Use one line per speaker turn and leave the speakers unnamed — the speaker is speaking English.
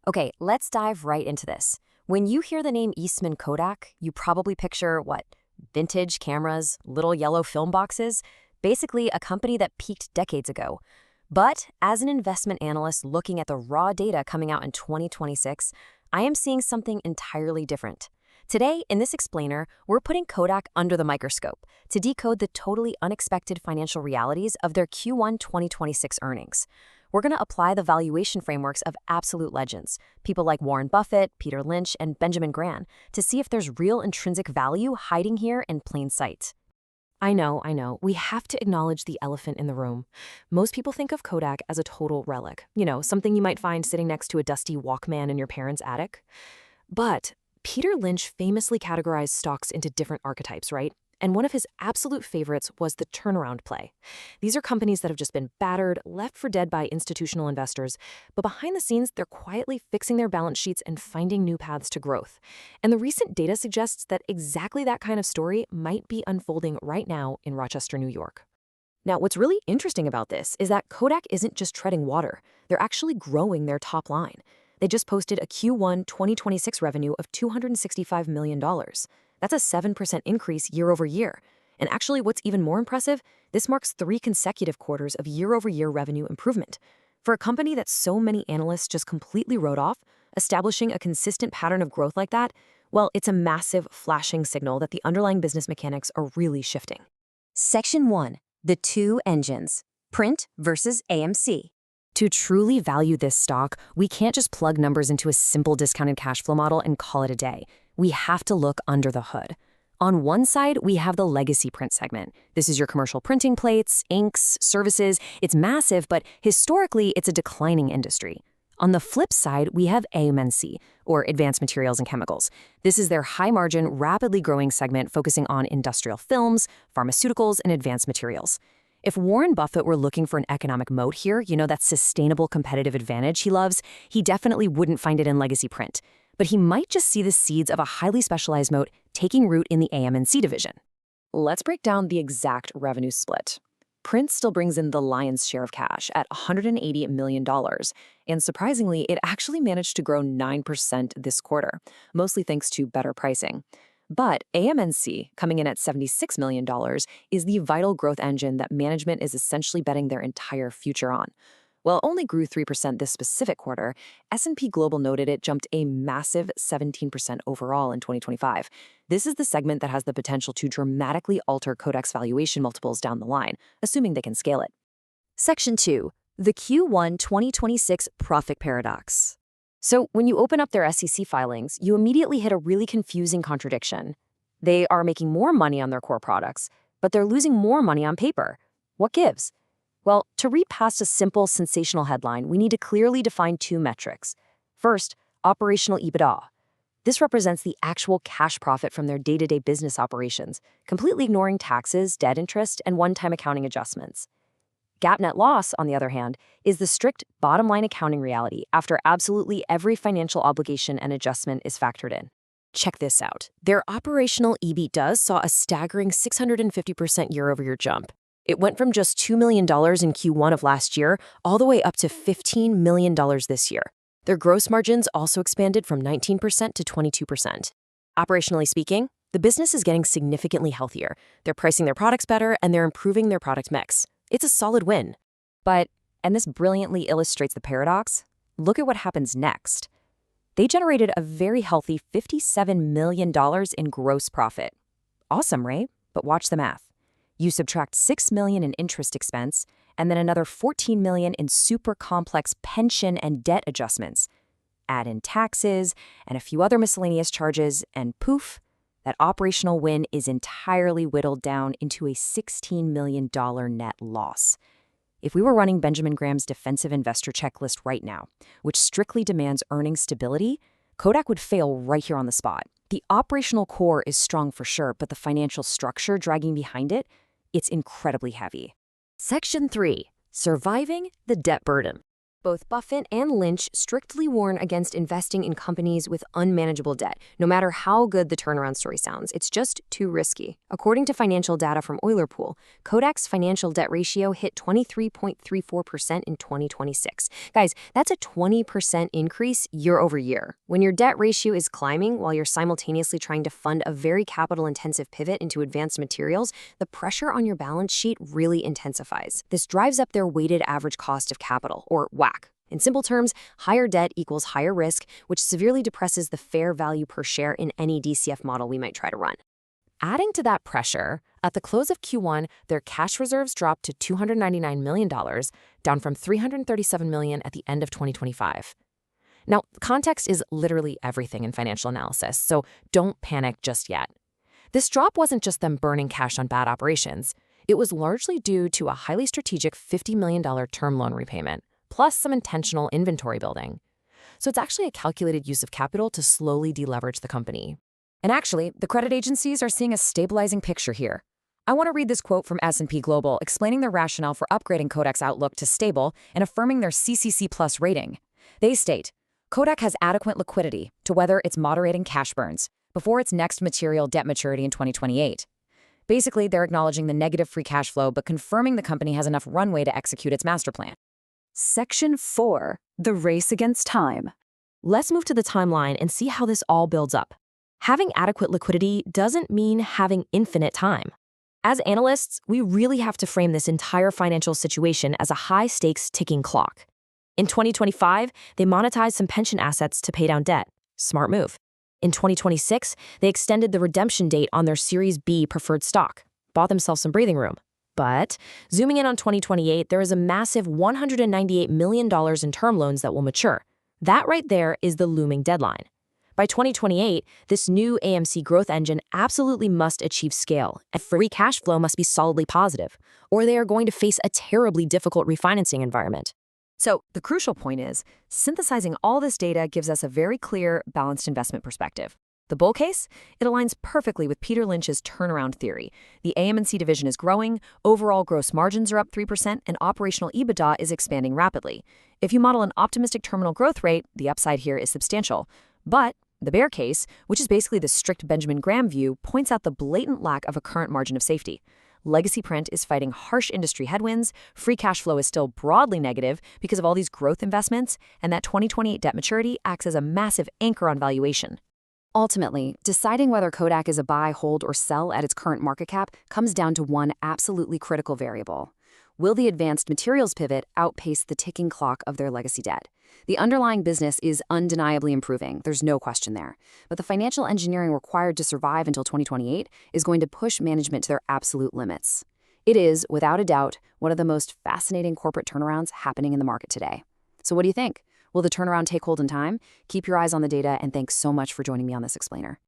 Okay, let's dive right into this. When you hear the name Eastman Kodak, you probably picture what? Vintage cameras, little yellow film boxes, basically a company that peaked decades ago. But as an investment analyst looking at the raw data coming out in 2026, I am seeing something entirely different. Today, in this explainer, we're putting Kodak under the microscope to decode the totally unexpected financial realities of their Q1 2026 earnings. We're going to apply the valuation frameworks of absolute legends, people like Warren Buffett, Peter Lynch, and Benjamin Graham, to see if there's real intrinsic value hiding here in plain sight. I know. We have to acknowledge the elephant in the room. Most people think of Kodak as a total relic, something you might find sitting next to a dusty Walkman in your parents' attic. But Peter Lynch famously categorized stocks into different archetypes, right? And one of his absolute favorites was the turnaround play. These are companies that have just been battered, left for dead by institutional investors, but behind the scenes, they're quietly fixing their balance sheets and finding new paths to growth. And the recent data suggests that exactly that kind of story might be unfolding right now in Rochester, New York. Now, what's really interesting about this is that Kodak isn't just treading water. They're actually growing their top line. They just posted a Q1 2026 revenue of $265 million. That's a 7% increase year over year. And actually, what's even more impressive, this marks 3 consecutive quarters of year-over-year revenue improvement. For a company that so many analysts just completely wrote off, establishing a consistent pattern of growth like that, well, it's a massive, flashing signal that the underlying business mechanics are really shifting. Section 1. The two engines. Print versus AMC. To truly value this stock, we can't just plug numbers into a simple discounted cash flow model and call it a day. We have to look under the hood. On one side, we have the legacy print segment. This is your commercial printing plates, inks, services. It's massive, but historically, it's a declining industry. On the flip side, we have AMNC, or Advanced Materials and Chemicals. This is their high-margin, rapidly growing segment focusing on industrial films, pharmaceuticals, and advanced materials. If Warren Buffett were looking for an economic moat here, that sustainable competitive advantage he loves, he definitely wouldn't find it in legacy print. But he might just see the seeds of a highly specialized moat taking root in the AM&C division. Let's break down the exact revenue split. Print still brings in the lion's share of cash at $180 million, and surprisingly, it actually managed to grow 9% this quarter, mostly thanks to better pricing. But AM&C, coming in at $76 million, is the vital growth engine that management is essentially betting their entire future on. While it only grew 3% this specific quarter, S&P Global noted it jumped a massive 17% overall in 2025. This is the segment that has the potential to dramatically alter Kodak's valuation multiples down the line, assuming they can scale it. Section 2. The Q1 2026 Profit Paradox. So when you open up their SEC filings, you immediately hit a really confusing contradiction. They are making more money on their core products, but they're losing more money on paper. What gives? Well, to read past a simple, sensational headline, we need to clearly define 2 metrics. First, operational EBITDA. This represents the actual cash profit from their day-to-day business operations, completely ignoring taxes, debt interest, and one-time accounting adjustments. GAAP net loss, on the other hand, is the strict bottom-line accounting reality after absolutely every financial obligation and adjustment is factored in. Check this out. Their operational EBITDA saw a staggering 650% year-over-year jump. It went from just $2 million in Q1 of last year all the way up to $15 million this year. Their gross margins also expanded from 19% to 22%. Operationally speaking, the business is getting significantly healthier. They're pricing their products better, and they're improving their product mix. It's a solid win. But, and this brilliantly illustrates the paradox, look at what happens next. They generated a very healthy $57 million in gross profit. Awesome, right? But watch the math. You subtract $6 million in interest expense, and then another $14 million in super complex pension and debt adjustments. Add in taxes and a few other miscellaneous charges, and poof, that operational win is entirely whittled down into a $16 million net loss. If we were running Benjamin Graham's defensive investor checklist right now, which strictly demands earnings stability, Kodak would fail right here on the spot. The operational core is strong for sure, but the financial structure dragging behind it, it's incredibly heavy. Section 3. Surviving the debt burden. Both Buffett and Lynch strictly warn against investing in companies with unmanageable debt, no matter how good the turnaround story sounds. It's just too risky. According to financial data from Euler Pool, Kodak's financial debt ratio hit 23.34% in 2026. Guys, that's a 20% increase year over year. When your debt ratio is climbing while you're simultaneously trying to fund a very capital-intensive pivot into advanced materials, the pressure on your balance sheet really intensifies. This drives up their weighted average cost of capital, or WACC. In simple terms, higher debt equals higher risk, which severely depresses the fair value per share in any DCF model we might try to run. Adding to that pressure, at the close of Q1, their cash reserves dropped to $299 million, down from $337 million at the end of 2025. Now, context is literally everything in financial analysis, so don't panic just yet. This drop wasn't just them burning cash on bad operations. It was largely due to a highly strategic $50 million term loan repayment, plus some intentional inventory building. So it's actually a calculated use of capital to slowly deleverage the company. And actually, the credit agencies are seeing a stabilizing picture here. I want to read this quote from S&P Global explaining their rationale for upgrading Kodak's outlook to stable and affirming their CCC Plus rating. They state, Kodak has adequate liquidity to weather its moderating cash burns before its next material debt maturity in 2028. Basically, they're acknowledging the negative free cash flow but confirming the company has enough runway to execute its master plan. Section 4. The race against time. Let's move to the timeline and see how this all builds up. Having adequate liquidity doesn't mean having infinite time. As analysts, we really have to frame this entire financial situation as a high-stakes ticking clock. In 2025, they monetized some pension assets to pay down debt. Smart move. In 2026, they extended the redemption date on their Series B preferred stock. Bought themselves some breathing room. But zooming in on 2028, there is a massive $198 million in term loans that will mature. That right there is the looming deadline. By 2028, this new AMC growth engine absolutely must achieve scale, and free cash flow must be solidly positive, or they are going to face a terribly difficult refinancing environment. So the crucial point is, synthesizing all this data gives us a very clear, balanced investment perspective. The bull case? It aligns perfectly with Peter Lynch's turnaround theory. The AM&C division is growing, overall gross margins are up 3%, and operational EBITDA is expanding rapidly. If you model an optimistic terminal growth rate, the upside here is substantial. But the bear case, which is basically the strict Benjamin Graham view, points out the blatant lack of a current margin of safety. Legacy print is fighting harsh industry headwinds, free cash flow is still broadly negative because of all these growth investments, and that 2028 debt maturity acts as a massive anchor on valuation. Ultimately, deciding whether Kodak is a buy, hold, or sell at its current market cap comes down to one absolutely critical variable. Will the advanced materials pivot outpace the ticking clock of their legacy debt? The underlying business is undeniably improving, there's no question there. But the financial engineering required to survive until 2028 is going to push management to their absolute limits. It is, without a doubt, one of the most fascinating corporate turnarounds happening in the market today. So what do you think? Will the turnaround take hold in time? Keep your eyes on the data, and thanks so much for joining me on this explainer.